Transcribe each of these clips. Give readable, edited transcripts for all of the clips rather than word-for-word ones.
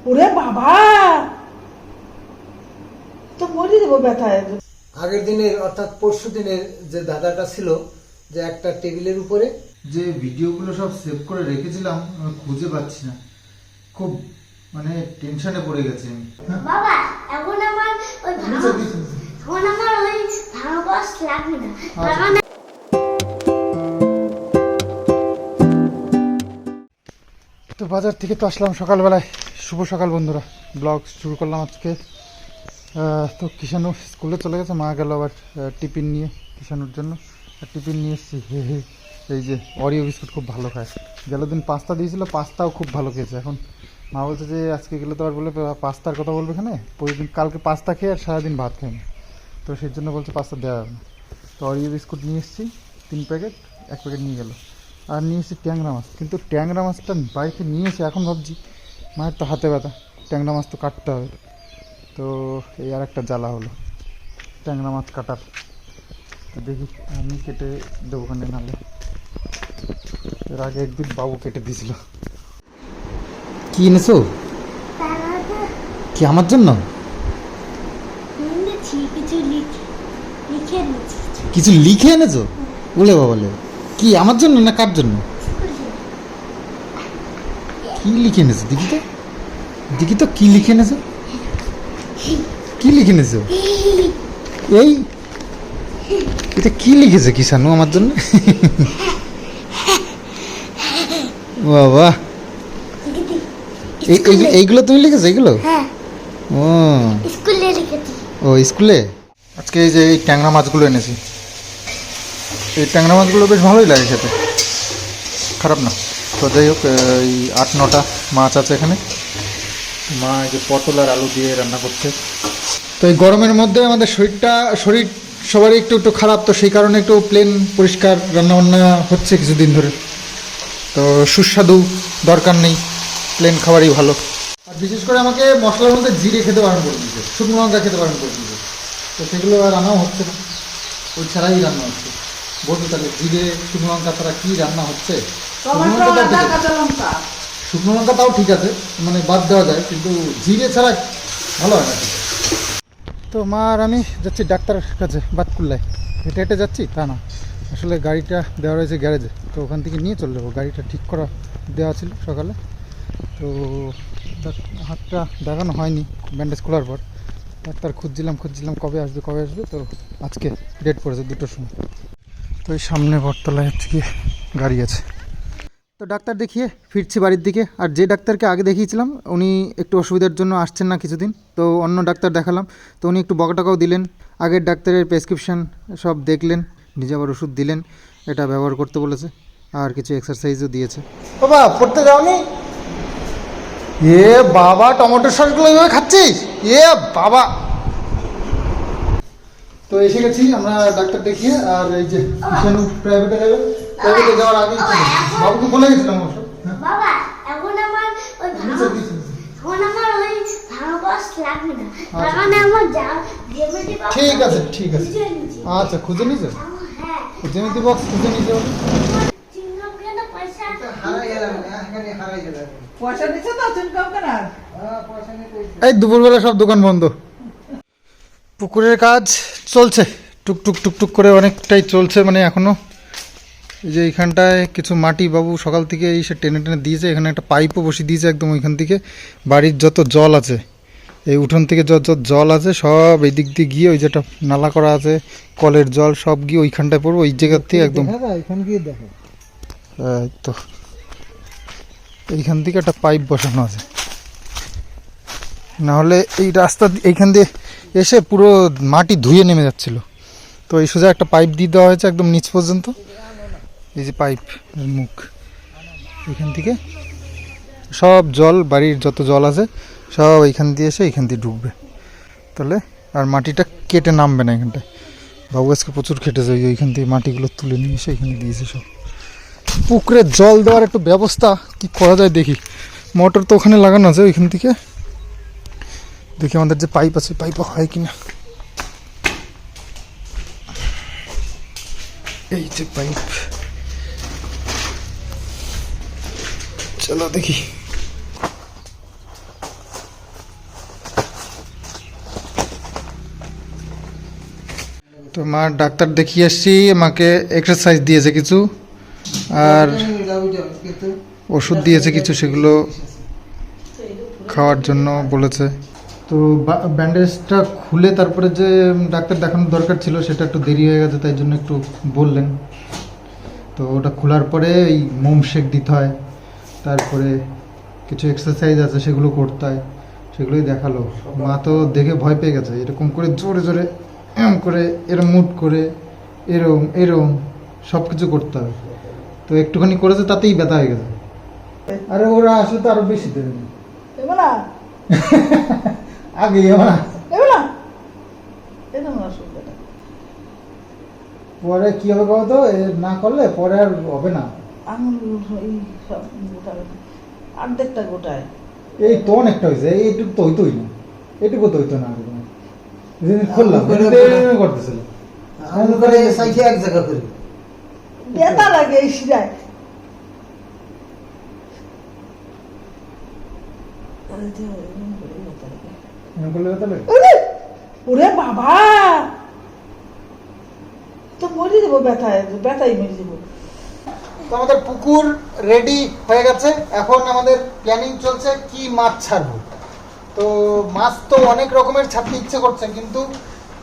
ওরে বাবা, তো মরে দেবো ব্যথায়। আগের দিনের অর্থাৎ পরশু দিনের যে দাদাটা ছিল, যে একটা টেবিলের উপরে যে ভিডিওগুলো সব সেভ করে রেখেছিলাম, আমি খুঁজে পাচ্ছি না। খুব মানে টেনশনে পড়ে গেছি আমি। বাবা এখন আমার ওই এখন আমার ওই ভাঙা বস লাগবে না, কারণ তো বাজার থেকে তো আসলাম সকালবেলায়। শুভ সকাল বন্ধুরা, ব্লগ শুরু করলাম আজকে। তো কিষানু স্কুলে চলে গেছে, মা গেল আবার টিফিন নিয়ে কিষানুর জন্য। আর টিফিন নিয়ে এসেছি এই যে অরিও বিস্কুট, খুব ভালো খায়। গেল দিন পাস্তা দিয়েছিল, পাস্তাও খুব ভালো খেয়েছে। এখন মা বলছে যে আজকে গেলে তো আর বলে পাস্তার কথা বলবে এখানে, প্রতিদিন কালকে পাস্তা খেয়ে আর সারাদিন ভাত খায়নি, তো সেই জন্য বলছে পাস্তা দেওয়া হবে না। তো অরিও বিস্কুট নিয়ে এসেছি 3 প্যাকেট, 1 প্যাকেট নিয়ে গেল। আর নিয়ে এসেছি ট্যাংরা মাছ, কিন্তু ট্যাংরা মাছটা বাড়িতে নিয়ে এসে এখন ভাবছি মায়ের তো হাতে ব্যথা, ট্যাংরা মাছ তো কাটতে হবে। তো এই আর একটা জ্বালা হলো ট্যাংরা মাছ কাটার। তো দেখি আমি কেটে দেবো ওখানে, নাহলে এর আগে একদিন বাবু কেটে দিয়েছিল। কি এনেছো? কি আমার জন্য কিছু লিখে এনেছো? বলে বাবালে, কি আমার জন্য না কার জন্য? কি লিখে এনেছো দেখি তো, দেখি তো কি লিখে এনেছো, কি লিখে এনেছো? এই এটা কি লিখেছে কিষানু আমার জন্য? বাবা, এইগুলো তুমি লিখেছো? এইগুলো ও স্কুলে লিখেছি। ও স্কুলে। আজকে এই যে এই ট্যাংরা মাছগুলো এনেছি, এই ট্যাংরা মাছগুলো বেশ ভালোই লাগে খেতে, খারাপ না। তো যাই হোক, এই 8-9টা মাছ আছে এখানে। মা এই যে পটল আর আলু দিয়ে রান্না করছে। তো এই গরমের মধ্যে আমাদের শরীর সবারই একটু একটু খারাপ, তো সেই কারণে একটু প্লেন পরিষ্কার রান্নাবান্না হচ্ছে কিছুদিন ধরে। তো সুস্বাদু দরকার নেই, প্লেন খাবারই ভালো। আর বিশেষ করে আমাকে মশলার মধ্যে জিরে খেতে বারণ করে দিয়েছে, শুকনো লঙ্কা খেতে বারণ করে দিয়েছে। তো সেগুলো আর রান্নাও হচ্ছে না, ওই ছাড়াই রান্না হচ্ছে। বলতে তাহলে জিরে শুকনো লঙ্কা ছাড়া কী রান্না হচ্ছে? শুকনো লঙ্কা তাও ঠিক আছে, মানে বাদ দেওয়া যায়, কিন্তু জিরে ছাড়া ভালো হয় না। তো মা আর আমি যাচ্ছি ডাক্তারের কাছে বাতকুল্লায়। হেঁটে হেঁটে যাচ্ছি তা না, আসলে গাড়িটা দেওয়া রয়েছে গ্যারেজে, তো ওখান থেকে নিয়ে চলে যাবো। গাড়িটা ঠিক করা দেওয়া ছিল সকালে, তো হাতটা দেখানো হয়নি ব্যান্ডেজ খোলার পর। ডাক্তার খুঁজছিলাম কবে আসবে, তো আজকে ডেট পড়েছে 2টোর সময়। তো এই সামনে বটতলায় হচ্ছে কি গাড়ি আছে। তো ডাক্তার দেখিয়ে ফিরছি বাড়ির দিকে। আর যে ডাক্তারকে আগে দেখিয়েছিলাম উনি একটু অসুবিধার জন্য আসছেন না কিছুদিন, তো অন্য ডাক্তার দেখালাম। তো উনি একটু বকাটাকাও দিলেন, আগের ডাক্তারের প্রেসক্রিপশান সব দেখলেন, নিজে আবার ওষুধ দিলেন, এটা ব্যবহার করতে বলেছে, আর কিছু এক্সারসাইজও দিয়েছে। বাবা পড়তে যাওনি? এ বাবা, টমেটোর সসগুলো এইভাবে খাচ্ছিস? এ বাবা। তো এসে গেছি আমরা ডাক্তার দেখিয়ে। আর এই যে প্রাইভেটে যাবে, প্রাইভেটে যাওয়ার আগেই বাবুকে বলে গেছিলাম অবশ্য। বাবা এখন আমার ওই এখন আমার ওই ভাঙা বস লাগবে না, কারণ আমার জ্যামিতি বক্স। ঠিক আছে আচ্ছা, খুঁজে নিয়েছো? হ্যাঁ, জ্যামিতি বক্স খুঁজে নিয়েছো? এই দুপুরবেলা সব দোকান বন্ধ। পুকুরের কাজ চলছে টুকটুক করে, অনেকটাই চলছে, মানে এখনো এই যে এইখানটায় কিছু মাটি বাবু সকাল থেকে এই সে টেনে দিয়েছে। এখানে একটা পাইপও বসিয়ে দিয়েছে একদম ওইখান থেকে। বাড়ির যত জল আছে, এই উঠোন থেকে যত জল আছে সব এই দিক দিয়ে গিয়ে ওই যেটা নালা করা আছে, কলের জল সব গিয়ে ওইখানটায় পড়বে, ওই জায়গার থেকে একদম। তো এইখান থেকে একটা পাইপ বসানো আছে, নাহলে এই রাস্তা এইখান দিয়ে এসে পুরো মাটি ধুয়ে নেমে যাচ্ছিল। তো এই সোজা একটা পাইপ দিয়ে দেওয়া হয়েছে একদম নিচ পর্যন্ত। এই যে পাইপ মুখ, এখান থেকে সব জল, বাড়ির যত জল আছে সব এইখান দিয়ে এসে এইখান দিয়ে ঢুকবে, তাহলে আর মাটিটা কেটে নামবে না এখানটায়। বাবু আজকে প্রচুর খেটেছে, ওইখান থেকে মাটিগুলো তুলে নিয়ে এসে এখানে দিয়েছে সব। পুকুরে জল দেওয়ার একটু ব্যবস্থা কি করা যায় দেখি। মোটর তো ওখানে লাগানো আছে, ওইখান থেকে দেখি আমাদের যে পাইপ আছে পাইপও হয় কিনা। এই যে পাইপ, চলো দেখি। তো মা ডাক্তার দেখিয়ে এসছি, মাকে এক্সারসাইজ দিয়েছে কিছু আর ওষুধ দিয়েছে কিছু, সেগুলো খাওয়ার জন্য বলেছে। তো ব্যান্ডেজটা খুলে তারপরে যে ডাক্তার দেখানোর দরকার ছিল সেটা একটু দেরি হয়ে গেছে, তাই জন্য একটু বললেন। তো ওটা খোলার পরে এই মোম শেক দিতে হয়, তারপরে কিছু এক্সারসাইজ আছে সেগুলো করতে হয়, সেগুলোই দেখালো। মা তো দেখে ভয় পেয়ে গেছে, এরকম করে জোরে জোরে এরম করে এরম মুট করে এরম এরম সব কিছু করতে হবে। তো একটুখানি করেছে তাতেই ব্যথা হয়ে গেছে। আরে ওরা আসলে তো আরো বেশি দেবে এবার না আগে এবার এবার না এটা মনে অসুবিধাটা পরে কি হবে বলতো, না করলে পরে আর হবে না। আঙুল এই সব গোটাবে না, অর্ধেকটা গোটায়। এই তো অনেকটা হয়েছে, এইটুকু তো হইতোই না, এইটুকু তো হইতো না। খুললাম করতেছিল এক জায়গা করি ব্যথা লাগে এই শিরায়। ওরে বাবা, তো মরে যাবো ব্যথায়, ব্যথাই মরে যাবো। তো আমাদের পুকুর রেডি হয়ে গেছে, এখন আমাদের প্ল্যানিং চলছে কি মাছ ছাড়বো। তো মাছ তো অনেক রকমের ছাড়তে ইচ্ছে করছে, কিন্তু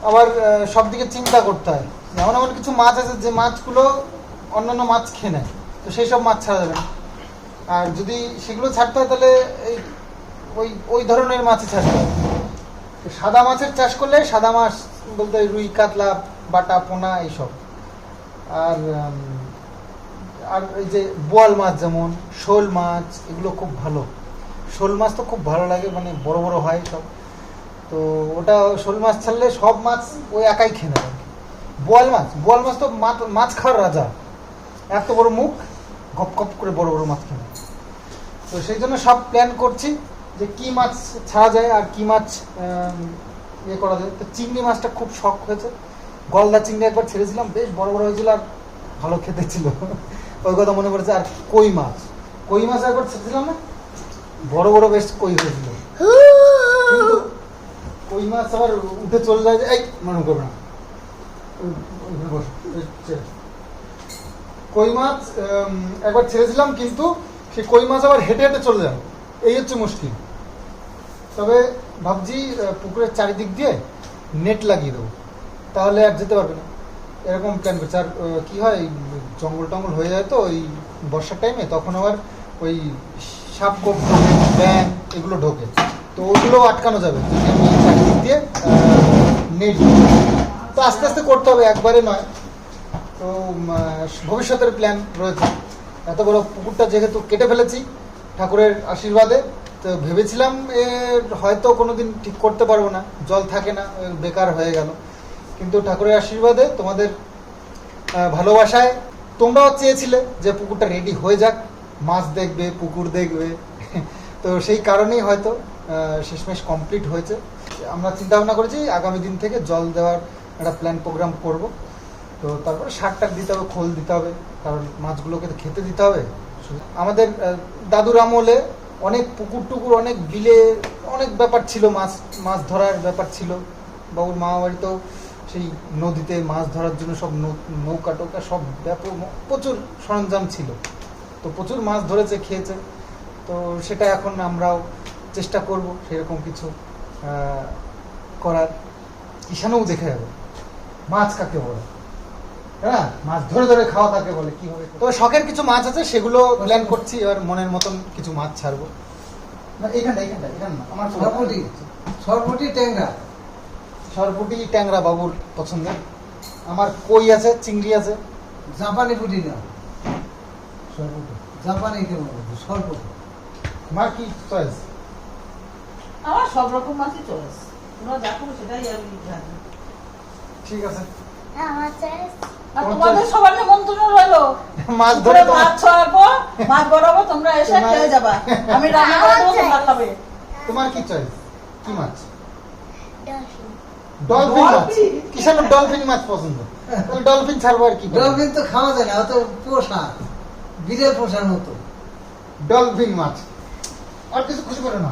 আবার সব দিকে চিন্তা করতে হয়। এমন এমন কিছু মাছ আছে যে মাছগুলো অন্যান্য মাছ খেয়ে নেয়, তো সেই সব মাছ ছাড়া যাবে না। আর যদি সেগুলো ছাড়তে হয় তাহলে এই ওই ওই ধরনের মাছই ছাড়তে হয়। সাদা মাছের চাষ করলে সাদা মাছ বলতে রুই, কাতলা, বাটা, পোনা এইসব। আর আর এই যে বোয়াল মাছ যেমন শোল মাছ, এগুলো খুব ভালো। শোল মাছ তো খুব ভালো লাগে, মানে বড় বড় হয় সব। তো ওটা শোল মাছ ছাড়লে সব মাছ ওই একাই খেয়ে নেবে। বোয়াল মাছ তো মাছ খাওয়ার রাজা, এত বড় মুখ, গপ গপ করে বড় বড় মাছ খেয়ে নেবে। তো সেই জন্য সব প্ল্যান করছি যে কি মাছ ছাড়া যায় আর কি মাছ ইয়ে করা যায়। তো চিংড়ি মাছটা খুব শখ হয়েছে, গলদা চিংড়ি একবার ছেড়েছিলাম, বেশ বড় বড় হয়েছিল আর ভালো খেতে ছিল, ওই কথা মনে পড়েছে। আর কই মাছ একবার ছেড়েছিলাম না, বড় বড় বেশ কই হয়েছিল, কিন্তু কই মাছ আবার উঠে চলে যায় যে এই মনে করবে না। কই মাছ একবার ছেড়েছিলাম, কিন্তু সেই কই মাছ আবার হেঁটে হেঁটে চলে যায়, এই হচ্ছে মুশকিল। তবে ভাবছি পুকুরের চারিদিক দিয়ে নেট লাগিয়ে দেবো, তাহলে আর যেতে পারবে না, এরকম প্ল্যান করছে। আর কি হয়, জঙ্গল টঙ্গল হয়ে যায় তো ওই বর্ষার টাইমে, তখন আবার ওই সাপ কোপ ঢোকে, ব্যাঙ এগুলো ঢোকে, তো ওগুলো আটকানো যাবে চারিদিক দিয়ে নেট। তো আস্তে আস্তে করতে হবে, একবারে নয়। তো ভবিষ্যতের প্ল্যান রয়েছে। এত বড় পুকুরটা যেহেতু কেটে ফেলেছি ঠাকুরের আশীর্বাদে, তো ভেবেছিলাম হয়তো কোনোদিন ঠিক করতে পারবো না, জল থাকে না, বেকার হয়ে গেল। কিন্তু ঠাকুরের আশীর্বাদে, তোমাদের ভালোবাসায়, তোমরাও চেয়েছিলে যে পুকুরটা রেডি হয়ে যাক, মাছ দেখবে, পুকুর দেখবে, তো সেই কারণেই হয়তো শেষমেশ কমপ্লিট হয়েছে। আমরা চিন্তা ভাবনা করেছি আগামী দিন থেকে জল দেওয়ার একটা প্ল্যান প্রোগ্রাম করব। তো তারপরে সার টার দিতে হবে, খোল দিতে হবে, কারণ মাছগুলোকে তো খেতে দিতে হবে। আমাদের দাদুর আমলে অনেক পুকুর টুকুর, অনেক বিলে অনেক ব্যাপার ছিল, মাছ ধরার ব্যাপার ছিল। বাবুর মামা বাড়িতেও সেই নদীতে মাছ ধরার জন্য সব নৌকা টোকা সব ব্যাপক প্রচুর সরঞ্জাম ছিল, তো প্রচুর মাছ ধরেছে, খেয়েছে। তো সেটা এখন আমরাও চেষ্টা করব সেরকম কিছু করার। ঈশানও দেখে যাবে মাছ কাকে বলে, হ্যাঁ, মাছ ধরে ধরে খাওয়া কাকে বলে, কি হবে। তো শখের কিছু মাছ আছে, সেগুলো প্ল্যান করছি। এবার মনের মতন কিছু মাছ ছাড়বো। না এইখানটা না, আমার সরপুটি ট্যাংরা বাবুর পছন্দের। আমার কই আছে, চিংড়ি আছে। জাপানি পুটি না, জাপানি সরপুটি। আমার কি চয়েস? আমার সব রকম মাছই চয়েস, তোমরা যা করো সেটাই আমি জানি। ঠিক আছে, আমার চাই আর তোমাদের সবার নিমন্ত্রণ রইলো, মাছ ধরে মাছ ছাড়বো, মাছ বড়াবো, তোমরা এসে খেয়ে যাবা, আমি রান্না করে দেবো, তোমরা খাবে। তোমার কি চয়েস, কি মাছ? ডলফিন। ডলফিন মাছ। কিষানোর ডলফিন মাছ পছন্দ, তাহলে ডলফিন ছাড়বো। আর কি ডলফিন তো খাওয়া যায় না, অত পোষা, বিড়ের পোষার মতো। ডলফিন মাছ, আর কিছু খুশি করে না।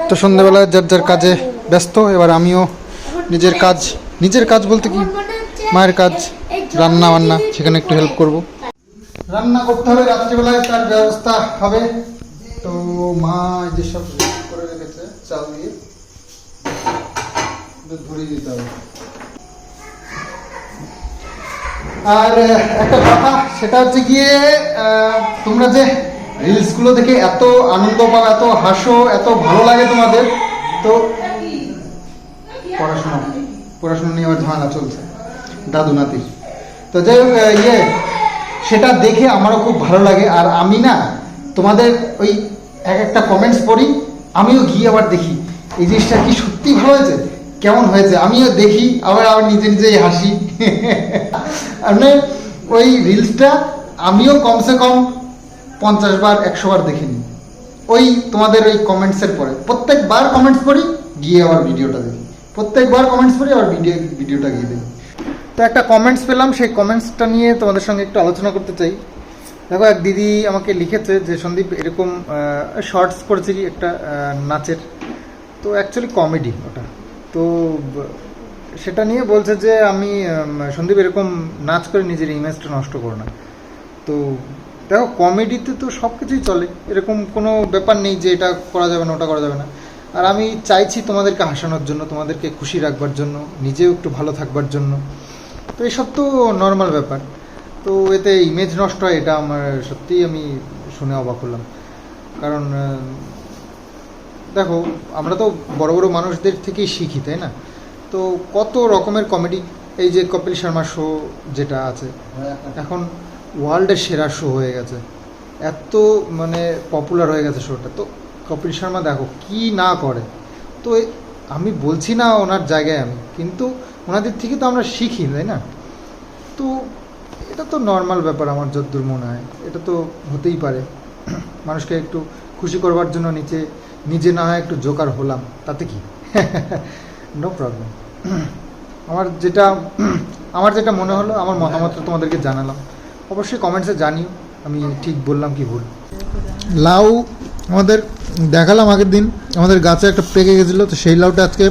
তো তো সন্ধ্যাবেলা যার যার কাজে ব্যস্ত, এবার আমিও নিজের কাজ বলতে কি, মায়ের কাজ, রান্না বান্না, সেখানে একটু হেল্প করব। রান্না করতে হবে রাত্রিবেলায়, তার ব্যবস্থা হবে। তো মা যেসব করে রেখেছে চাল দিয়ে ধরিয়ে দিতে হবে। আর একটা কথা, সেটা হচ্ছে গিয়ে তোমরা যে রিলসগুলো দেখে এত আনন্দ পাও, এত হাসো, এত ভালো লাগে তোমাদের, তো পড়াশোনা নিয়ে আবার ঝামেলা চলছে দাদু নাতির। তো যাই হোক, সেটা দেখে আমারও খুব ভালো লাগে। আর আমি না তোমাদের ওই একটা কমেন্টস পড়ি, আমিও গিয়ে আবার দেখি এই জিনিসটা কি সত্যি ভালো হয়েছে, কেমন হয়েছে, আমিও দেখি, আবার নিজে নিজেই হাসি। মানে ওই রিলসটা আমিও কমসে কম 50 বার 100 বার দেখিনি, ওই তোমাদের ওই কমেন্টসের পরে। প্রত্যেকবার কমেন্টস পড়ি, গিয়ে আবার ভিডিওটা দেখি, প্রত্যেকবার কমেন্টস পড়ি, আবার ভিডিওটা গিয়ে দেখি। তো একটা কমেন্টস পেলাম, সেই কমেন্টসটা নিয়ে তোমাদের সঙ্গে একটু আলোচনা করতে চাই। দেখো, এক দিদি আমাকে লিখেছে যে সন্দীপ এরকম শর্টস করেছি একটা নাচের, তো অ্যাকচুয়ালি কমেডি ওটা। তো সেটা নিয়ে বলছে যে আমি সন্দীপ এরকম নাচ করে নিজের ইমেজটা নষ্ট করো না। তো দেখো, কমেডিতে তো সব কিছুই চলে, এরকম কোনো ব্যাপার নেই যে এটা করা যাবে না, ওটা করা যাবে না। আর আমি চাইছি তোমাদেরকে হাসানোর জন্য, তোমাদেরকে খুশি রাখবার জন্য, নিজেও একটু ভালো থাকবার জন্য। তো এসব তো নর্মাল ব্যাপার। তো এতে ইমেজ নষ্ট হয়, এটা আমার সত্যিই আমি শুনে অবাক হলাম। কারণ দেখো, আমরা তো বড় বড় মানুষদের থেকেই শিখি, তাই না? তো কত রকমের কমেডি, এই যে কপিল শর্মা শো যেটা আছে, এখন ওয়ার্ল্ডের সেরা শো হয়ে গেছে, এত মানে পপুলার হয়ে গেছে শোটা। তো কপিল শর্মা দেখো কি না করে। তো আমি বলছি না ওনার জায়গায় আমি, কিন্তু ওনাদের থেকে তো আমরা শিখি, তাই না? তো এটা তো নর্মাল ব্যাপার আমার যতদূর মনে হয়, এটা তো হতেই পারে। মানুষকে একটু খুশি করবার জন্য নিজে না হয় একটু জোকার হলাম, তাতে কি, নো প্রবলেম। আমার যেটা মনে হলো, আমার মতামতটা তোমাদেরকে জানালাম। অবশ্যই কমেন্টসে জানিও আমি ঠিক বললাম কি ভুল। লাউ আমাদের দেখালাম আগের দিন, আমাদের গাছে একটা পেকে গেছিলো, তো সেই লাউটা আজকে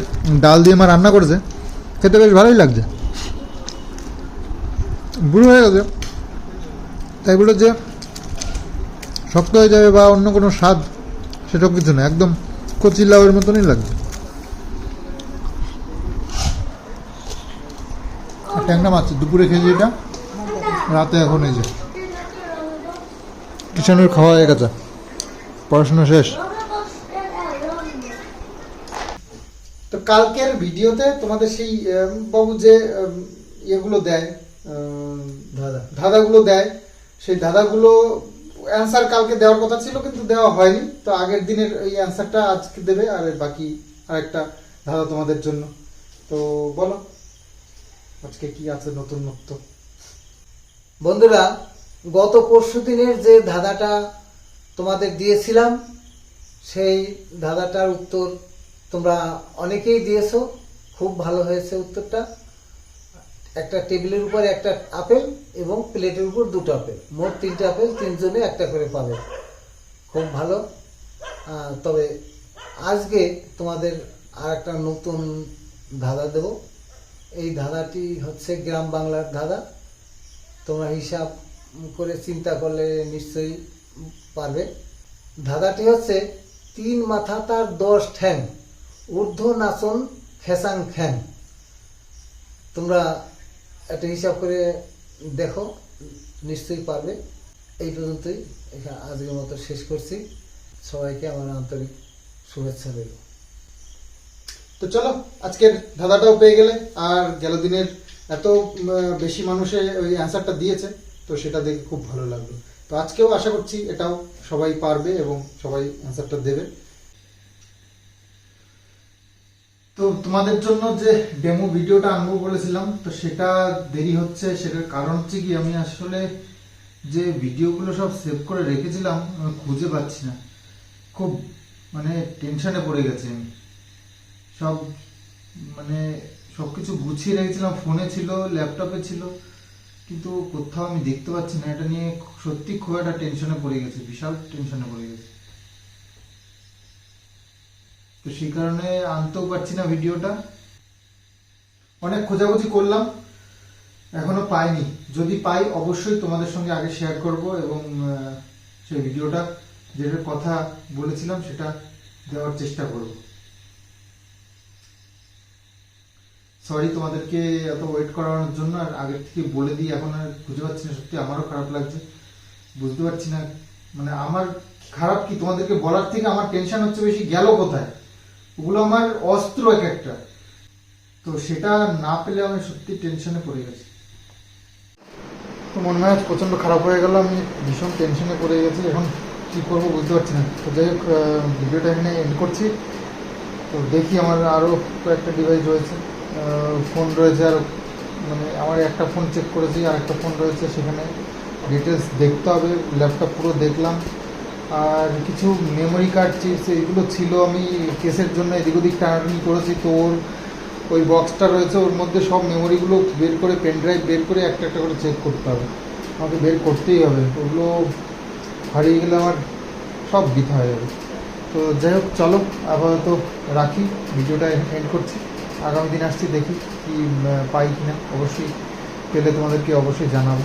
ডাল দিয়ে মা রান্না করেছে, খেতে বেশ ভালোই লাগছে। বুড়ো হয়ে গেছে, তাই বলে যে শক্ত হয়ে যাবে বা অন্য কোনো স্বাদ, সেটাও কিছু না, একদম কচি লাউয়ের মতনই লাগছে। ট্যাংরা মাছ দুপুরে খেয়েছি, এটা রাতে এখন এই যে কিষাণের খাওয়া হয়ে গেছে, পড়াশোনা শেষ। তো কালকের ভিডিওতে তোমাদের সেই বাবু যে ইয়েগুলো দেয়, ধাঁধাগুলো দেয়, সেই ধাঁধাগুলো অ্যান্সার কালকে দেওয়ার কথা ছিল কিন্তু দেওয়া হয়নি। তো আগের দিনের এই অ্যান্সারটা আজকে দেবে, আর বাকি আরেকটা ধাঁধা তোমাদের জন্য। তো বলো আজকে কি আছে নতুনত্ব? বন্ধুরা, গত পরশু দিনের যে ধাঁধাটা তোমাদের দিয়েছিলাম, সেই ধাঁধাটার উত্তর তোমরা অনেকেই দিয়েছো, খুব ভালো হয়েছে উত্তরটা। একটা টেবিলের উপর একটা আপেল এবং প্লেটের উপর 2টা আপেল, মোট 3টে আপেল, 3 জনে একটা করে পাবে, খুব ভালো। তবে আজকে তোমাদের আর একটা নতুন ধাঁধা দেব। এই ধাঁধাটি হচ্ছে গ্রাম বাংলার ধাঁধা। তোমরা হিসাব করে চিন্তা করলে নিশ্চয়ই পারবে। ধাঁধাটি হচ্ছে 3 মাথা তার 10 ঠ্যাং, ঊর্ধ্ব নাচন খেসাং খ্যাং। তোমরা একটা হিসাব করে দেখো, নিশ্চয়ই পারবে। এই পর্যন্তই, আজকের মতো শেষ করছি। সবাইকে আমার আন্তরিক শুভেচ্ছা রইল। তো চলো, আজকের ধাঁধাটাও পেয়ে গেলে, আর গেল দিনের এত বেশি মানুষে ওই অ্যান্সারটা দিয়েছে, তো সেটা দেখে খুব ভালো লাগলো। তো আজকেও আশা করছি এটাও সবাই পারবে এবং সবাই অ্যান্সারটা দেবে। তো তোমাদের জন্য যে ডেমো ভিডিওটা আনবো বলেছিলাম, তো সেটা দেরি হচ্ছে। সেটার কারণ হচ্ছে কি, আমি আসলে যে ভিডিওগুলো সব সেভ করে রেখেছিলাম আমি খুঁজে পাচ্ছি না, খুব মানে টেনশনে পড়ে গেছি আমি। সব মানে সব কিছু গুছিয়ে রেখেছিলাম, ফোনে ছিল, ল্যাপটপে ছিল, কিন্তু কোথাও আমি দেখতে পাচ্ছি না। এটা নিয়ে সত্যি খুব একটা টেনশনে পড়ে গেছি, বিশাল টেনশনে পড়ে গেছি। তো সেই কারণে আনতেও পারছি না ভিডিওটা। অনেক খোঁজাখুঁজি করলাম, এখনো পাইনি। যদি পাই অবশ্যই তোমাদের সঙ্গে আগে শেয়ার করব এবং সেই ভিডিওটা যেটা কথা বলেছিলাম সেটা দেওয়ার চেষ্টা করব। সরি তোমাদেরকে এত ওয়েট করানোর জন্য, আর আগের থেকে বলে দিই এখন আর খুঁজে পাচ্ছি না, সত্যি আমারও খারাপ লাগছে, বুঝতে পারছি না মানে আমার খারাপ কি তোমাদেরকে বলার থেকে আমার টেনশন হচ্ছে বেশি গেল কোথায়। ওগুলো আমার অস্ত্র এক একটা, তো সেটা না পেলে আমি সত্যি টেনশনে পড়ে গেছি। তো মন মেজাজ প্রচণ্ড খারাপ হয়ে গেল, আমি ভীষণ টেনশনে পড়ে গেছি, এখন কী করবো বুঝতে পারছি না। তো যাই হোক, ভিডিওটা এখানে এন্ড করছি। তো দেখি আমার আরও কয়েকটা ডিভাইস রয়েছে, ফোন রয়েছে, আর মানে আমার একটা ফোন চেক করেছি, আর একটা ফোন রয়েছে, সেখানে ডিটেলস দেখতে হবে। ল্যাপটপ পুরো দেখলাম, আর কিছু মেমোরি কার্ড চিপস এইগুলো ছিল, আমি কেসের জন্য এদিক ওদিক টানাটানি করেছি। তো ওই বক্সটা রয়েছে, ওর মধ্যে সব মেমোরিগুলো বের করে, পেন ড্রাইভ বের করে একটা একটা করে চেক করতে হবে, আমাকে বের করতেই হবে। ওগুলো হারিয়ে গেলে আমার সব বৃথা হয়ে যাবে। তো যাই হোক, চলো আপাতত রাখি, ভিডিওটা এন্ড করছি। আগামী দিন আসছি, দেখি কি পাই কিনা, অবশ্যই পেলে তোমাদেরকে অবশ্যই জানাবো।